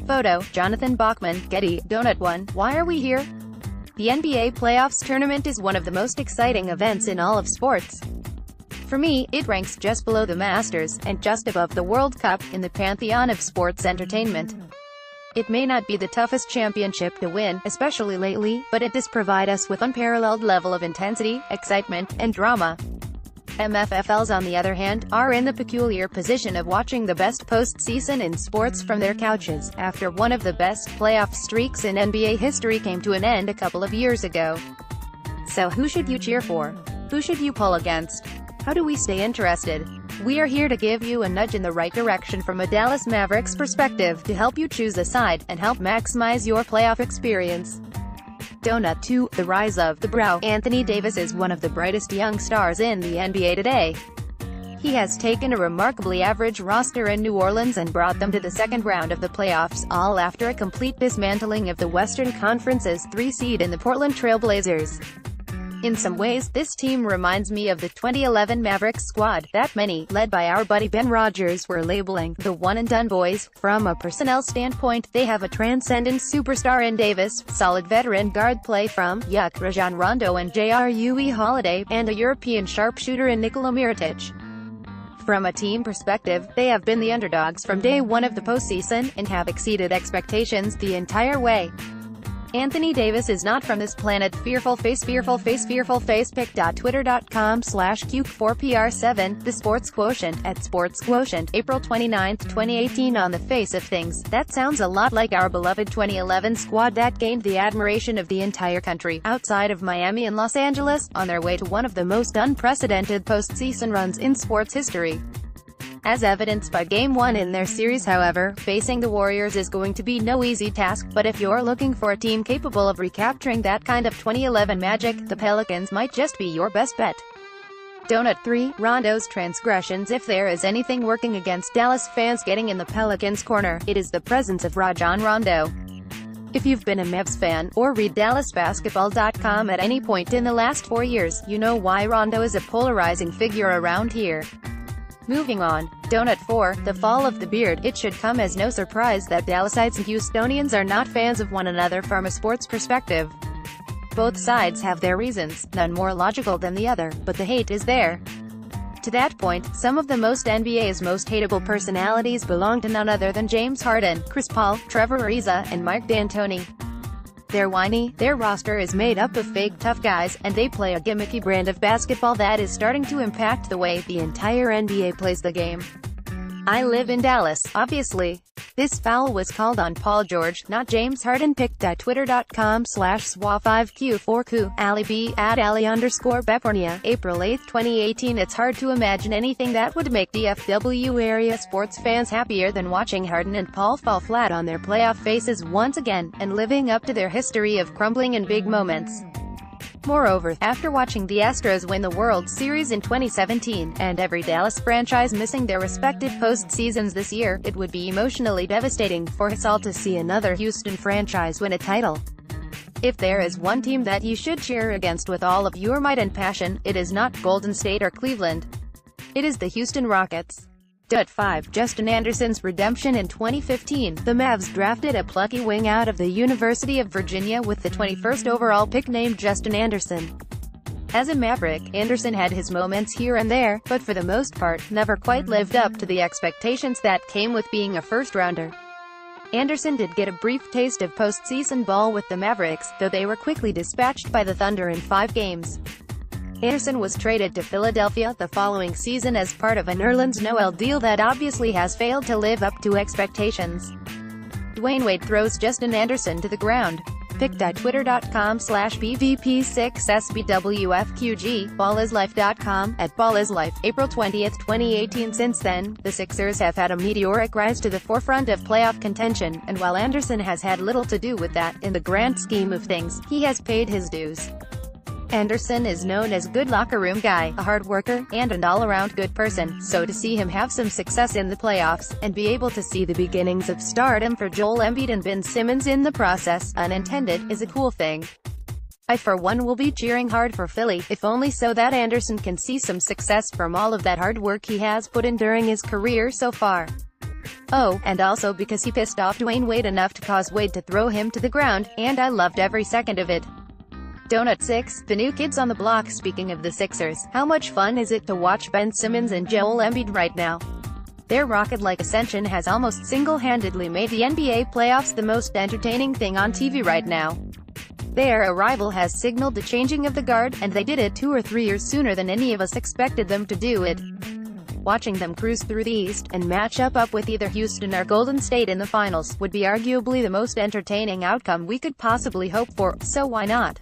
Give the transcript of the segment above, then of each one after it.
Photo, Jonathan Bachman, Getty, Donut 1. Why are we here? The NBA playoffs tournament is one of the most exciting events in all of sports. For me, it ranks just below the Masters, and just above the World Cup, in the pantheon of sports entertainment. It may not be the toughest championship to win, especially lately, but it does provide us with unparalleled level of intensity, excitement, and drama. MFFLs, on the other hand, are in the peculiar position of watching the best postseason in sports from their couches, after one of the best playoff streaks in NBA history came to an end a couple of years ago. So who should you cheer for? Who should you pull against? How do we stay interested? We are here to give you a nudge in the right direction from a Dallas Mavericks perspective, to help you choose a side, and help maximize your playoff experience. Donut 2. The rise of the brow. Anthony Davis is one of the brightest young stars in the NBA today. He has taken a remarkably average roster in New Orleans and brought them to the second round of the playoffs, all after a complete dismantling of the Western Conference's 3 seed in the Portland Trail Blazers. In some ways, this team reminds me of the 2011 Mavericks squad, that many, led by our buddy Ben Rogers, were labeling the one-and-done boys. From a personnel standpoint, they have a transcendent superstar in Davis, solid veteran guard play from Rajon Rondo and J.R.U.E. Holiday, and a European sharpshooter in Nikola Mirotic. From a team perspective, they have been the underdogs from day one of the postseason, and have exceeded expectations the entire way. Anthony Davis is not from this planet. Fearful face. Pic.twitter.com/Q4PR7, The Sports Quotient, at Sports Quotient, April 29, 2018. On the face of things, that sounds a lot like our beloved 2011 squad that gained the admiration of the entire country, outside of Miami and Los Angeles, on their way to one of the most unprecedented postseason runs in sports history. As evidenced by Game 1 in their series, however, facing the Warriors is going to be no easy task, but if you're looking for a team capable of recapturing that kind of 2011 magic, the Pelicans might just be your best bet. Donut 3. Rondo's transgressions. If there is anything working against Dallas fans getting in the Pelicans' corner, it is the presence of Rajon Rondo. If you've been a Mavs fan, or read DallasBasketball.com at any point in the last 4 years, you know why Rondo is a polarizing figure around here. Moving on. Donut 4. The fall of the beard. It should come as no surprise that Dallasites and Houstonians are not fans of one another from a sports perspective. Both sides have their reasons, none more logical than the other, but the hate is there. To that point, some of the NBA's most hateable personalities belong to none other than James Harden, Chris Paul, Trevor Ariza, and Mike D'Antoni. They're whiny, their roster is made up of fake tough guys, and they play a gimmicky brand of basketball that is starting to impact the way the entire NBA plays the game. I live in Dallas, obviously. This foul was called on Paul George, not James Harden. Pic.twitter.com/SWA5Q4Q, Ali B, @Ali_Befornia, April 8, 2018. It's hard to imagine anything that would make DFW area sports fans happier than watching Harden and Paul fall flat on their playoff faces once again, and living up to their history of crumbling in big moments. Moreover, after watching the Astros win the World Series in 2017, and every Dallas franchise missing their respective postseasons this year, it would be emotionally devastating for us all to see another Houston franchise win a title. If there is one team that you should cheer against with all of your might and passion, it is not Golden State or Cleveland. It is the Houston Rockets. Donut 5. Justin Anderson's redemption. In 2015, the Mavs drafted a plucky wing out of the University of Virginia with the 21st overall pick named Justin Anderson. As a Maverick, Anderson had his moments here and there, but for the most part, never quite lived up to the expectations that came with being a first-rounder. Anderson did get a brief taste of postseason ball with the Mavericks, though they were quickly dispatched by the Thunder in 5 games. Anderson was traded to Philadelphia the following season as part of a Nerlens Noel deal that obviously has failed to live up to expectations. Dwayne Wade throws Justin Anderson to the ground. Pic.twitter.com/BVP6SBWFQG, ballislife.com, @ballislife, April 20, 2018. Since then, the Sixers have had a meteoric rise to the forefront of playoff contention, and while Anderson has had little to do with that, in the grand scheme of things, he has paid his dues. Anderson is known as a good locker room guy, a hard worker, and an all-around good person, so to see him have some success in the playoffs, and be able to see the beginnings of stardom for Joel Embiid and Ben Simmons in the process, unintended, is a cool thing. I for one will be cheering hard for Philly, if only so that Anderson can see some success from all of that hard work he has put in during his career so far. Oh, and also because he pissed off Dwayne Wade enough to cause Wade to throw him to the ground, and I loved every second of it. Donut 6, the new kids on the block. Speaking of the Sixers, how much fun is it to watch Ben Simmons and Joel Embiid right now? Their rocket-like ascension has almost single-handedly made the NBA playoffs the most entertaining thing on TV right now. Their arrival has signaled the changing of the guard, and they did it 2 or 3 years sooner than any of us expected them to do it. Watching them cruise through the East, and match up with either Houston or Golden State in the finals, would be arguably the most entertaining outcome we could possibly hope for, so why not?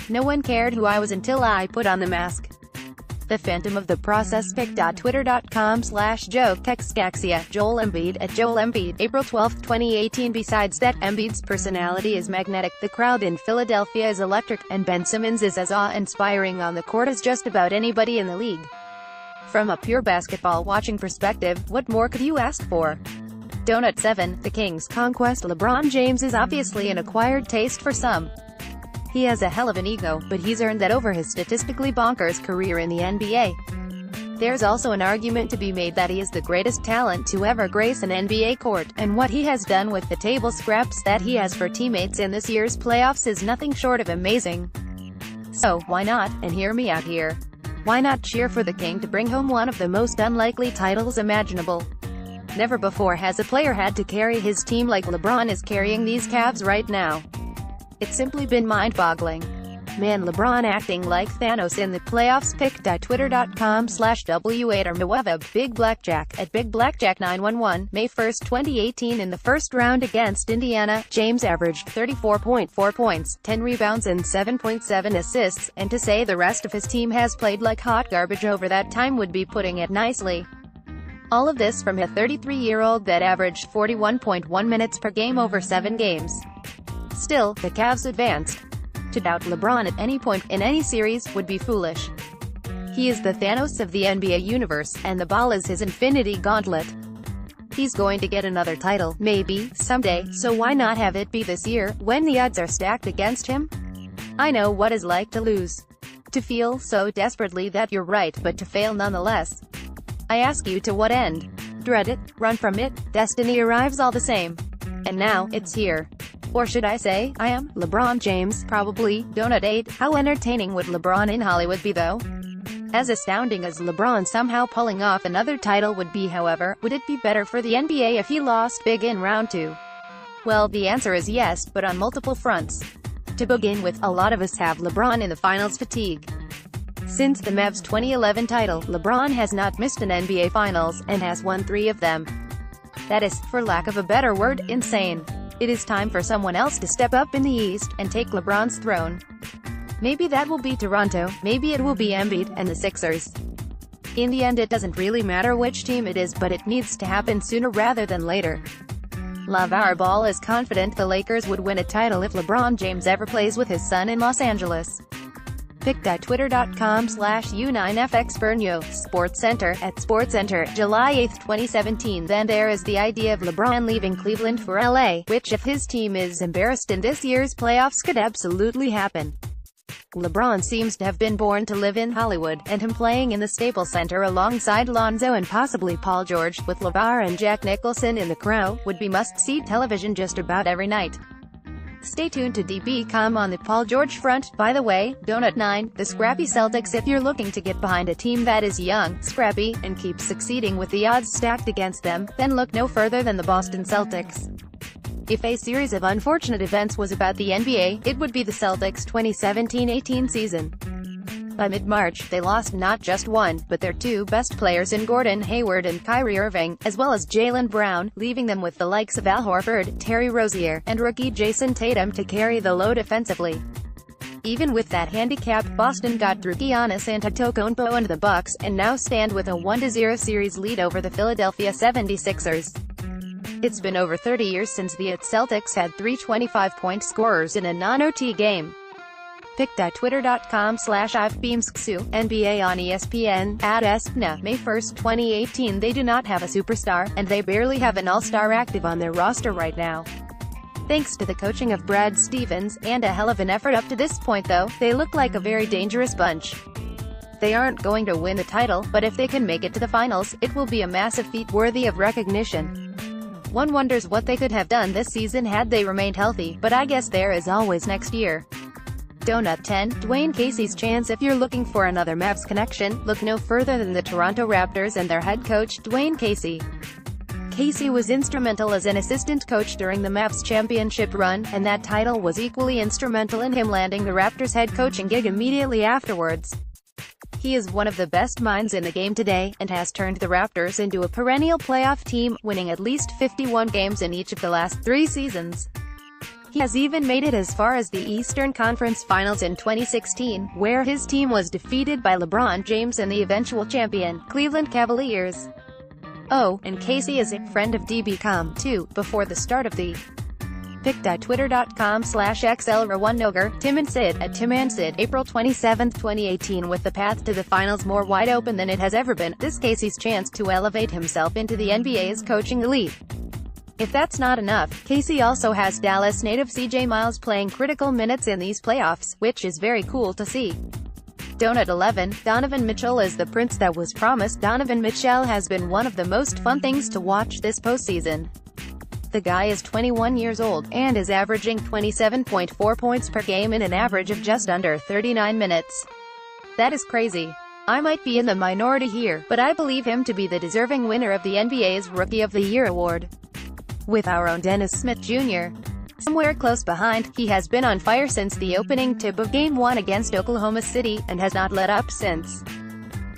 No one cared who I was until I put on the mask. The Phantom of the Process. Pic.twitter.com/JokeXgaxia. Joel Embiid at Joel Embiid, April 12, 2018. Besides that, Embiid's personality is magnetic, the crowd in Philadelphia is electric, and Ben Simmons is as awe-inspiring on the court as just about anybody in the league. From a pure basketball-watching perspective, what more could you ask for? Donut 7, the Kings' conquest. LeBron James is obviously an acquired taste for some. He has a hell of an ego, but he's earned that over his statistically bonkers career in the NBA. There's also an argument to be made that he is the greatest talent to ever grace an NBA court, and what he has done with the table scraps that he has for teammates in this year's playoffs is nothing short of amazing. So, why not, and hear me out here, why not cheer for the King to bring home one of the most unlikely titles imaginable? Never before has a player had to carry his team like LeBron is carrying these Cavs right now. It's simply been mind-boggling. Man, LeBron acting like Thanos in the playoffs. Pic.twitter.com/W8RMWEVA. Big Blackjack at Big Blackjack 911, May 1, 2018. In the first round against Indiana, James averaged 34.4 points, 10 rebounds and 7.7 assists, and to say the rest of his team has played like hot garbage over that time would be putting it nicely. All of this from a 33-year-old that averaged 41.1 minutes per game over 7 games. Still, the Cavs advanced. To doubt LeBron at any point in any series would be foolish. He is the Thanos of the NBA universe, and the ball is his infinity gauntlet. He's going to get another title, maybe, someday, so why not have it be this year, when the odds are stacked against him? I know what it's like to lose. To feel so desperately that you're right, but to fail nonetheless. I ask you, to what end? Dread it? Run from it? Destiny arrives all the same. And now, it's here. Or should I say, I am LeBron James, probably. Donut 8, how entertaining would LeBron in Hollywood be though? As astounding as LeBron somehow pulling off another title would be, however, would it be better for the NBA if he lost big in round 2? Well, the answer is yes, but on multiple fronts. To begin with, a lot of us have LeBron in the finals fatigue. Since the Mavs' 2011 title, LeBron has not missed an NBA Finals, and has won 3 of them. That is, for lack of a better word, insane. It is time for someone else to step up in the East, and take LeBron's throne. Maybe that will be Toronto, maybe it will be Embiid, and the Sixers. In the end, it doesn't really matter which team it is, but it needs to happen sooner rather than later. LeVar Ball is confident the Lakers would win a title if LeBron James ever plays with his son in Los Angeles. Pic.twitter.com/U9FXVernio. SportsCenter at SportsCenter, July 8, 2017. Then there is the idea of LeBron leaving Cleveland for LA, which if his team is embarrassed in this year's playoffs could absolutely happen. LeBron seems to have been born to live in Hollywood, and him playing in the Staples Center alongside Lonzo and possibly Paul George, with LeVar and Jack Nicholson in the Crow, would be must-see television just about every night. Stay tuned to DB.com on the Paul George front. By the way, Donut 9, the scrappy Celtics. If you're looking to get behind a team that is young, scrappy, and keeps succeeding with the odds stacked against them, then look no further than the Boston Celtics. If a series of unfortunate events was about the NBA, it would be the Celtics' 2017-18 season. By mid-March, they lost not just one, but their 2 best players in Gordon Hayward and Kyrie Irving, as well as Jaylen Brown, leaving them with the likes of Al Horford, Terry Rozier, and rookie Jason Tatum to carry the load offensively. Even with that handicap, Boston got through Giannis Antetokounmpo and the Bucks, and now stand with a 1-0 series lead over the Philadelphia 76ers. It's been over 30 years since the Celtics had 3 25-point scorers in a non-OT game. Pic.twitter.com/IveBeamsXu. NBA on ESPN, @ESPN, May 1, 2018. They do not have a superstar, and they barely have an all-star active on their roster right now. Thanks to the coaching of Brad Stevens, and a hell of an effort up to this point though, they look like a very dangerous bunch. They aren't going to win the title, but if they can make it to the finals, it will be a massive feat worthy of recognition. One wonders what they could have done this season had they remained healthy, but I guess there is always next year. Donut 10. Dwayne Casey's chance. If you're looking for another Mavs connection, look no further than the Toronto Raptors and their head coach, Dwayne Casey. Casey was instrumental as an assistant coach during the Mavs championship run, and that title was equally instrumental in him landing the Raptors head coaching gig immediately afterwards. He is one of the best minds in the game today, and has turned the Raptors into a perennial playoff team, winning at least 51 games in each of the last 3 seasons. He has even made it as far as the Eastern Conference Finals in 2016, where his team was defeated by LeBron James and the eventual champion, Cleveland Cavaliers. Oh, and Casey is a friend of DB.com, too. Before the start of the pic.twitter.com/xlra1noger, Tim and Sid, at Tim and Sid, April 27, 2018. With the path to the finals more wide open than it has ever been, this Casey's chance to elevate himself into the NBA's coaching elite. If that's not enough, Casey also has Dallas native CJ Miles playing critical minutes in these playoffs, which is very cool to see. Donut 11. Donovan Mitchell is the prince that was promised. Donovan Mitchell has been one of the most fun things to watch this postseason. The guy is 21 years old, and is averaging 27.4 points per game in an average of just under 39 minutes. That is crazy. I might be in the minority here, but I believe him to be the deserving winner of the NBA's Rookie of the Year award. With our own Dennis Smith Jr. somewhere close behind, he has been on fire since the opening tip of Game 1 against Oklahoma City, and has not let up since.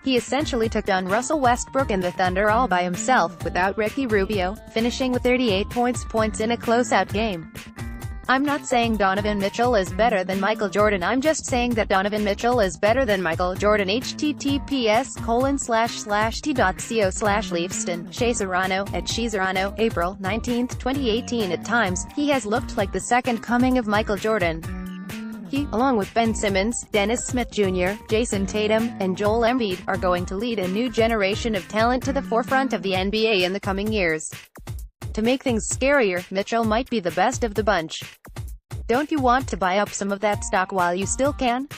He essentially took down Russell Westbrook and the Thunder all by himself, without Ricky Rubio, finishing with 38 points in a close-out game. I'm not saying Donovan Mitchell is better than Michael Jordan, I'm just saying that Donovan Mitchell is better than Michael Jordan. https://t.co/Leafston. Shea Serrano, at Shea Serrano, April 19, 2018. At times, he has looked like the second coming of Michael Jordan. He, along with Ben Simmons, Dennis Smith Jr., Jason Tatum, and Joel Embiid, are going to lead a new generation of talent to the forefront of the NBA in the coming years. To make things scarier, Mitchell might be the best of the bunch. Don't you want to buy up some of that stock while you still can?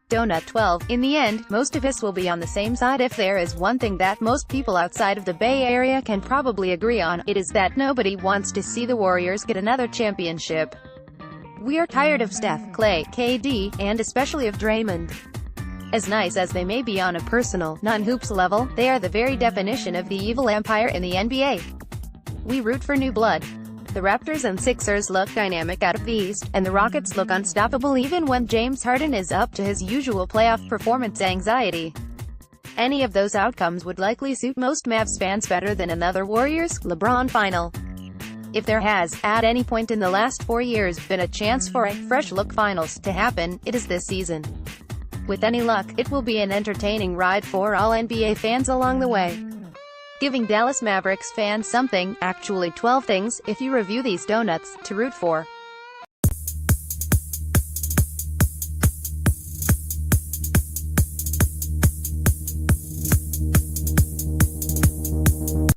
Donut 12. In the end, most of us will be on the same side. If there is one thing that most people outside of the Bay Area can probably agree on, it is that nobody wants to see the Warriors get another championship. We are tired of Steph, Clay, KD, and especially of Draymond. As nice as they may be on a personal, non-hoops level, they are the very definition of the evil empire in the NBA. We root for new blood. The Raptors and Sixers look dynamic out of the East, and the Rockets look unstoppable even when James Harden is up to his usual playoff performance anxiety. Any of those outcomes would likely suit most Mavs fans better than another Warriors-LeBron final. If there has, at any point in the last 4 years, been a chance for a fresh-look finals to happen, it is this season. With any luck, it will be an entertaining ride for all NBA fans along the way. Giving Dallas Mavericks fans something, actually 12 things, if you review these donuts, to root for.